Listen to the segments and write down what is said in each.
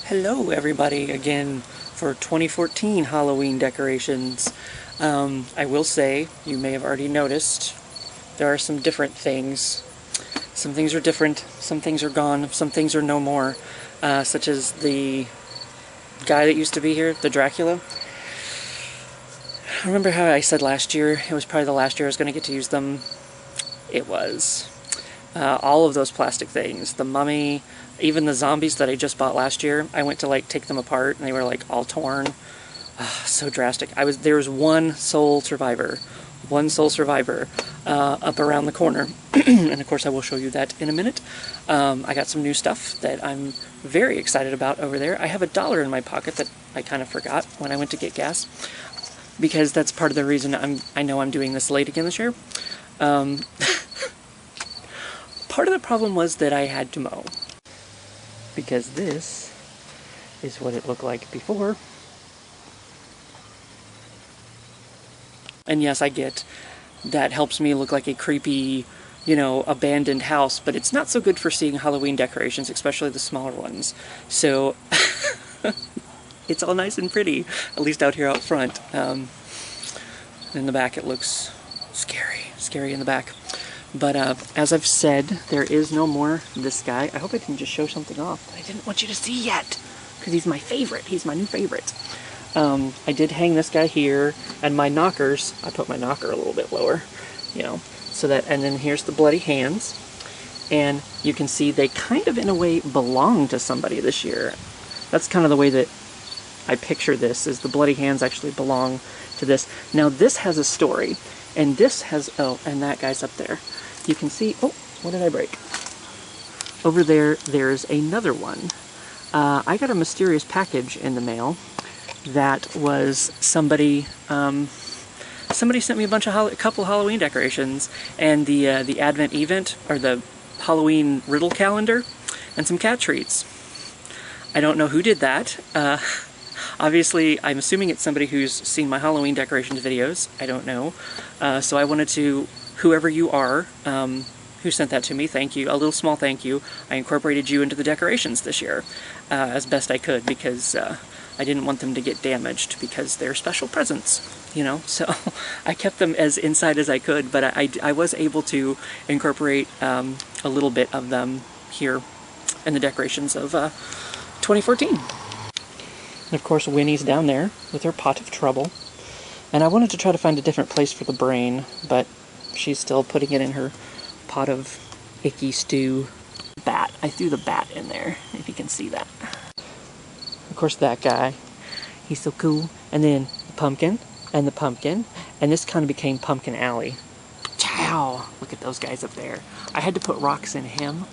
Hello everybody again for 2014 Halloween decorations. I will say, you may have already noticed, there are some different things. Some things are different, some things are gone, some things are no more, such as the guy that used to be here, the Dracula. Remember how I said last year, it was probably the last year I was going to get to use them? It was. All of those plastic things, the mummy, even the zombies that I just bought last year, I went to take them apart and they were all torn. So drastic. There was one sole survivor up around the corner. And of course I will show you that in a minute. I got some new stuff that I'm very excited about over there. I have $1 in my pocket that I kind of forgot when I went to get gas, because that's part of the reason I know I'm doing this late again this year. Part of the problem was that I had to mow, because this is what it looked like before. And yes, I get that helps me look like a creepy, abandoned house, but it's not so good for seeing Halloween decorations, especially the smaller ones. So it's all nice and pretty, at least out here out front. In the back it looks scary in the back. But as I've said, there is no more this guy. I hope I didn't just show something off that I didn't want you to see yet, because he's my favorite. He's my new favorite. I did hang this guy here, and my knockers, I put my knocker a little bit lower, so that, and then here's the bloody hands. And you can see they kind of, in a way, belong to somebody this year. That's kind of the way that I picture this, is the bloody hands actually belong to this. Now this has a story, and this has, oh, and that guy's up there. You can see, oh, what did I break? Over there, there's another one. I got a mysterious package in the mail that was somebody sent me a couple Halloween decorations, and the Advent event, or the Halloween riddle calendar, and some cat treats. I don't know who did that. Obviously, I'm assuming it's somebody who's seen my Halloween decorations videos. I don't know. So I wanted to, whoever you are, who sent that to me, thank you. A little small thank you. I incorporated you into the decorations this year as best I could, because I didn't want them to get damaged, because they're special presents, So I kept them as inside as I could, but I was able to incorporate a little bit of them here in the decorations of 2014. And of course Winnie's down there with her pot of trouble. And I wanted to try to find a different place for the brain, but she's still putting it in her pot of icky stew. Bat. I threw the bat in there, if you can see that. Of course that guy. He's so cool. And then the pumpkin, and the pumpkin, and this kind of became Pumpkin Alley. Chow! Look at those guys up there. I had to put rocks in him,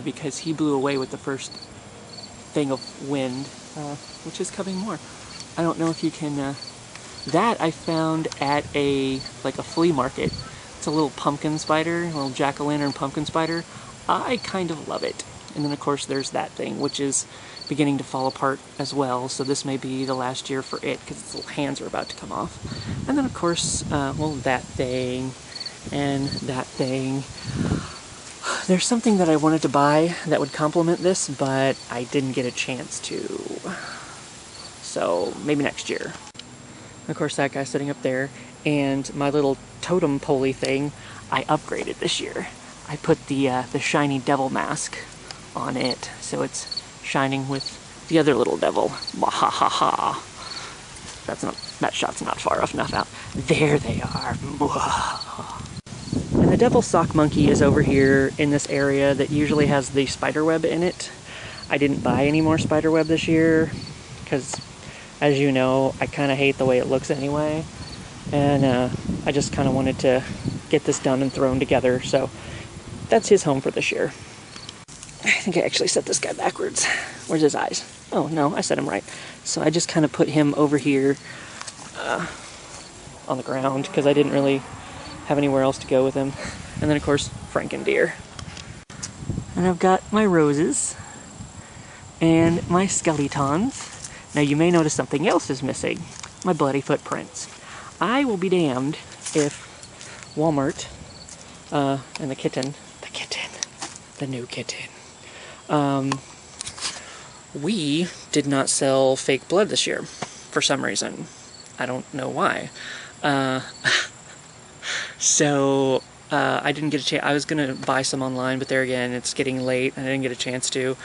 because he blew away with the first thing of wind. Which is coming more. I don't know if you can, that I found at a flea market. It's a little pumpkin spider, a little jack-o'-lantern pumpkin spider. I kind of love it. And then of course there's that thing, which is beginning to fall apart as well, so this may be the last year for it, because its little hands are about to come off. And then of course, that thing, and that thing. There's something that I wanted to buy that would complement this, but I didn't get a chance to. So maybe next year. Of course that guy's sitting up there, and my little totem pole thing I upgraded this year. I put the shiny devil mask on it, so it's shining with the other little devil. Mwahaha. That shot's not far enough out. There they are. And the devil sock monkey is over here in this area that usually has the spider web in it. I didn't buy any more spider web this year, because as you know, I kind of hate the way it looks anyway. And I just kind of wanted to get this done and thrown together, so that's his home for this year. I think I actually set this guy backwards. Where's his eyes? Oh no, I set him right. So I just kind of put him over here on the ground, because I didn't really have anywhere else to go with him. And then of course, Frankendeer. And I've got my roses and my skeletons. Now you may notice something else is missing. My bloody footprints. I will be damned if Walmart and the new kitten, we did not sell fake blood this year for some reason. I don't know why. So I didn't get a chance. I was going to buy some online, but there again, it's getting late, and I didn't get a chance to.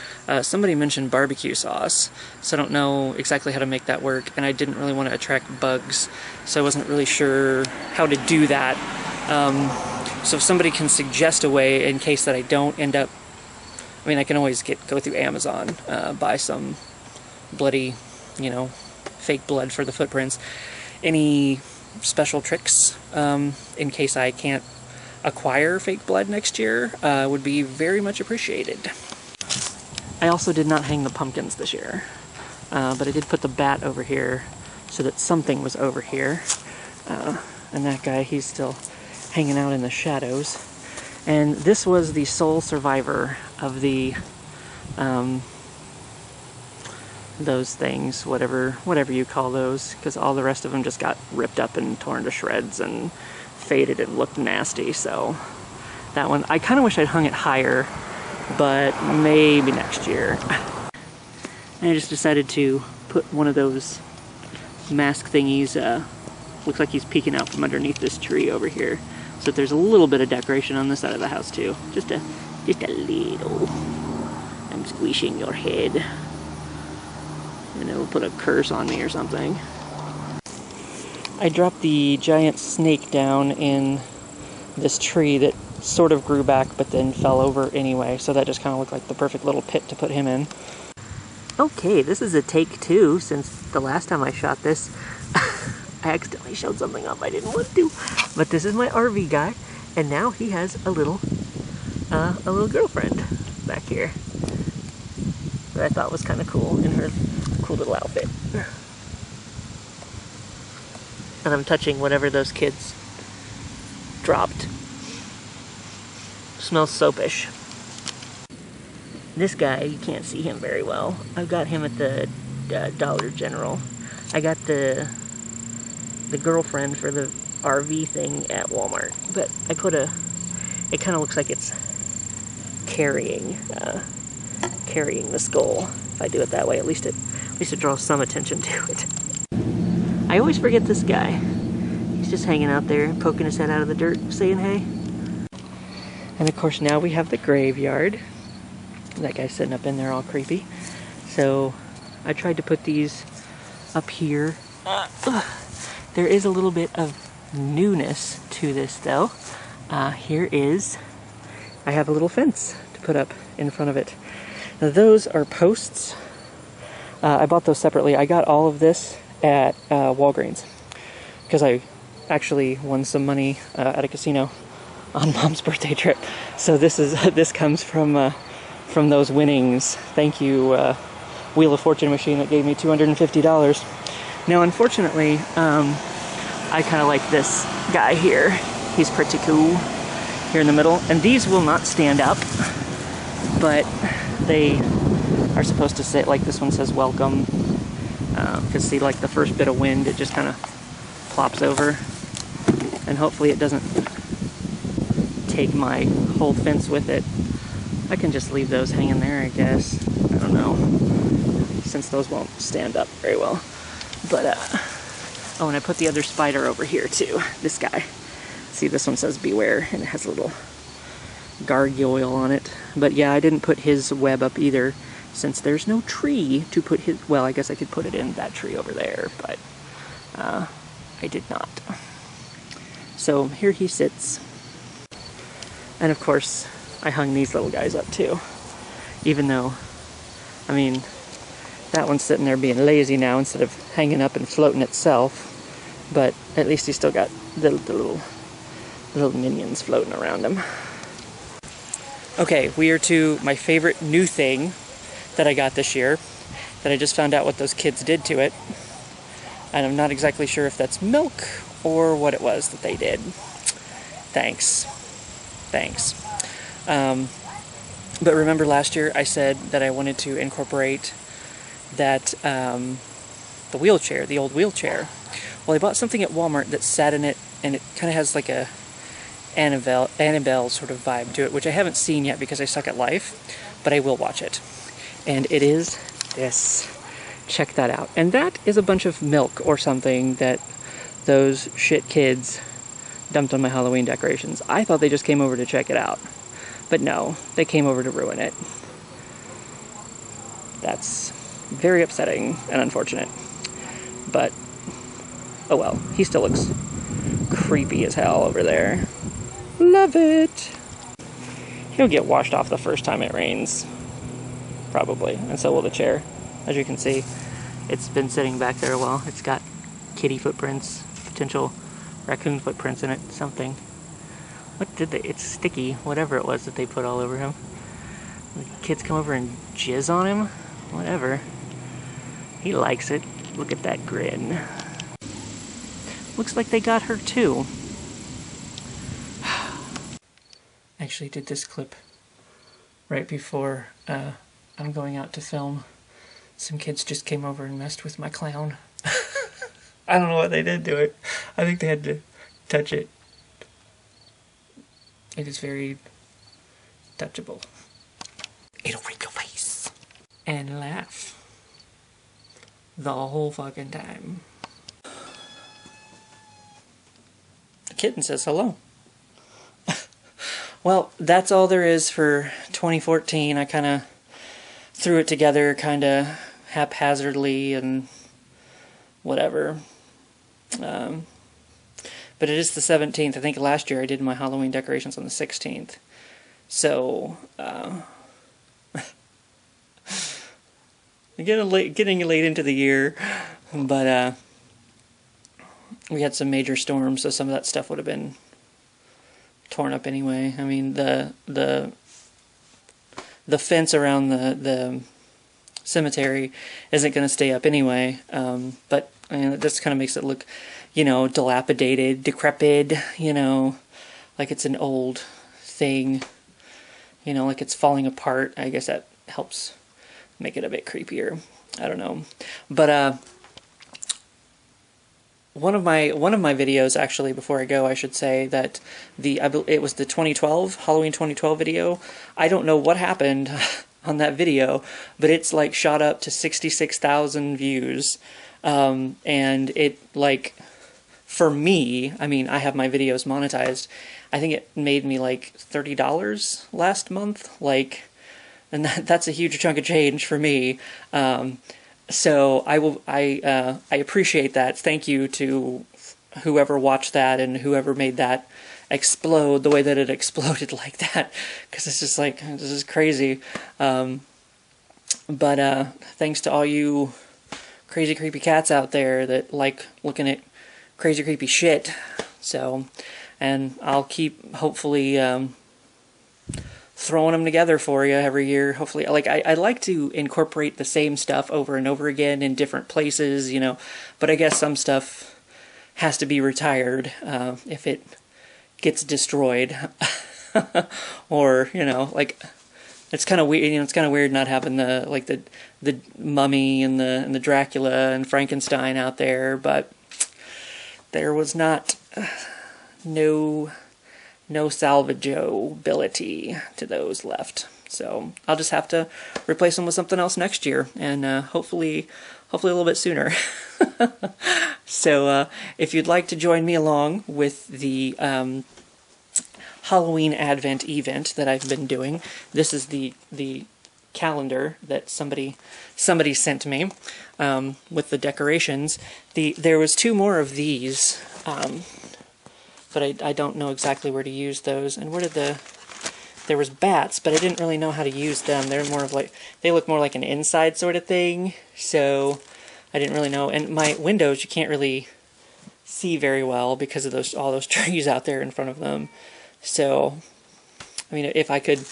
Somebody mentioned barbecue sauce, so I don't know exactly how to make that work, and I didn't really want to attract bugs, so I wasn't really sure how to do that. So if somebody can suggest a way in case that I don't end up, I mean, I can always go through Amazon, buy some bloody, fake blood for the footprints. Any special tricks in case I can't acquire fake blood next year would be very much appreciated. I also did not hang the pumpkins this year, but I did put the bat over here so that something was over here. And that guy, he's still hanging out in the shadows. And this was the sole survivor of the those things, whatever you call those, because all the rest of them just got ripped up and torn to shreds and faded and looked nasty. So that one, I kind of wish I'd hung it higher, but maybe next year. And I just decided to put one of those mask thingies, looks like he's peeking out from underneath this tree over here, so that there's a little bit of decoration on this side of the house too. Just a little. I'm squishing your head. And it'll put a curse on me or something. I dropped the giant snake down in this tree that sort of grew back but then fell over anyway, so that just kind of looked like the perfect little pit to put him in. Okay, this is a take 2 since the last time I shot this. I accidentally showed something up I didn't want to. But this is my RV guy, and now he has a little girlfriend back here that I thought was kind of cool in her cool little outfit. And I'm touching whatever those kids dropped. Smells soapish. This guy, you can't see him very well. I got him at the Dollar General. I got the girlfriend for the RV thing at Walmart, but I put it kind of looks like it's carrying the skull. If I do it that way, at least it draws some attention to it. I always forget this guy. He's just hanging out there, poking his head out of the dirt, saying hey. And of course now we have the graveyard. That guy's sitting up in there all creepy. So I tried to put these up here. There is a little bit of newness to this though. Here is, I have a little fence to put up in front of it. Now those are posts. I bought those separately. I got all of this at Walgreens because I actually won some money at a casino on Mom's birthday trip. So this comes from those winnings. Thank you, Wheel of Fortune machine that gave me $250. Now, unfortunately, I kind of like this guy here. He's pretty cool here in the middle. And these will not stand up, but they are supposed to say, like this one says welcome. Because see, like the first bit of wind, it just kind of plops over. And hopefully it doesn't take my whole fence with it. I can just leave those hanging there, I guess. I don't know, since those won't stand up very well. But, oh, and I put the other spider over here too, this guy. See, this one says beware, and it has a little gargoyle on it. But yeah, I didn't put his web up either, since there's no tree to put his, well, I guess I could put it in that tree over there, but I did not. So here he sits. And of course, I hung these little guys up too. Even though, I mean, that one's sitting there being lazy now instead of hanging up and floating itself. But at least he's still got the little minions floating around him. Okay, we are to my favorite new thing that I got this year, that I just found out what those kids did to it. And I'm not exactly sure if that's milk or what it was that they did. Thanks. But remember last year I said that I wanted to incorporate that, the wheelchair, the old wheelchair. Well, I bought something at Walmart that sat in it, and it kind of has like a Annabelle sort of vibe to it, which I haven't seen yet because I suck at life, but I will watch it. And it is this. Check that out. And that is a bunch of milk or something that those shit kids dumped on my Halloween decorations. I thought they just came over to check it out. But no, they came over to ruin it. That's very upsetting and unfortunate. But, oh well, he still looks creepy as hell over there. Love it! He'll get washed off the first time it rains. Probably. And so will the chair. As you can see, it's been sitting back there a while. It's got kitty footprints, potential raccoon footprints in it, something. What did they... It's sticky, whatever it was that they put all over him. The kids come over and jizz on him? Whatever. He likes it. Look at that grin. Looks like they got her too. Actually did this clip right before I'm going out to film. Some kids just came over and messed with my clown. I don't know what they did to it. I think they had to touch it. It is very touchable. It'll break your face. And laugh. The whole fucking time. The kitten says hello. Well, that's all there is for 2014. I kind of threw it together kind of haphazardly and whatever. But it is the 17th. I think last year I did my Halloween decorations on the 16th. So, getting late into the year, but we had some major storms, so some of that stuff would have been torn up anyway. I mean, the fence around the cemetery isn't going to stay up anyway, but I mean, it just kind of makes it look, you know, dilapidated, decrepit, you know, like it's an old thing, you know, like it's falling apart. I guess that helps make it a bit creepier. I don't know. But one of my videos, actually, before I go, I should say that it was the 2012 Halloween 2012 video. I don't know what happened on that video, but it's like shot up to 66,000 views, and it, like, for me, I mean, I have my videos monetized. I think it made me like $30 last month, like, and that's a huge chunk of change for me. So I appreciate that. Thank you to whoever watched that and whoever made that explode the way that it exploded like that, because it's just like, this is crazy. But thanks to all you crazy creepy cats out there that like looking at crazy creepy shit. So, and I'll keep hopefully throwing them together for you every year. Hopefully, like I like to incorporate the same stuff over and over again in different places, you know, but I guess some stuff has to be retired if it gets destroyed. Or, you know, like, it's kind of weird, you know, it's kind of weird not having the Mummy and the Dracula and Frankenstein out there, but there was not no salvageability to those left. So I'll just have to replace them with something else next year, and hopefully a little bit sooner. So if you'd like to join me along with the Halloween Advent event that I've been doing, this is the calendar that somebody sent me with the decorations. There was 2 more of these, but I don't know exactly where to use those. And where did there was bats, but I didn't really know how to use them. They're more of like, they look more like an inside sort of thing, so I didn't really know. And my windows, you can't really see very well because of all those trees out there in front of them. So, I mean, if I could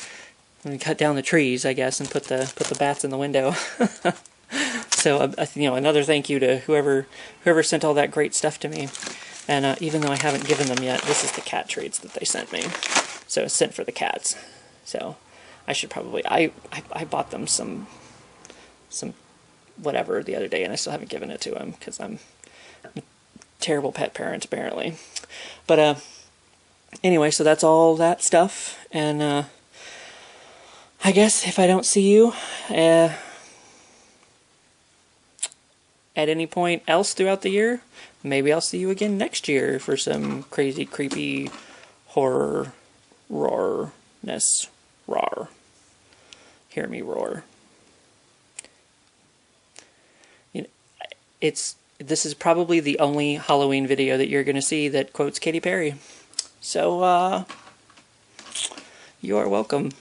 cut down the trees, I guess, and put the bats in the window. So, you know, another thank you to whoever sent all that great stuff to me. And even though I haven't given them yet, this is the cat treats that they sent me. So it's sent for the cats. So I should probably, I bought them some whatever the other day, and I still haven't given it to them because I'm a terrible pet parent apparently. But anyway, so that's all that stuff, and I guess if I don't see you at any point else throughout the year, maybe I'll see you again next year for some crazy, creepy horror roarness. Roar. Hear me roar. You know, this is probably the only Halloween video that you're going to see that quotes Katy Perry. So, you are welcome.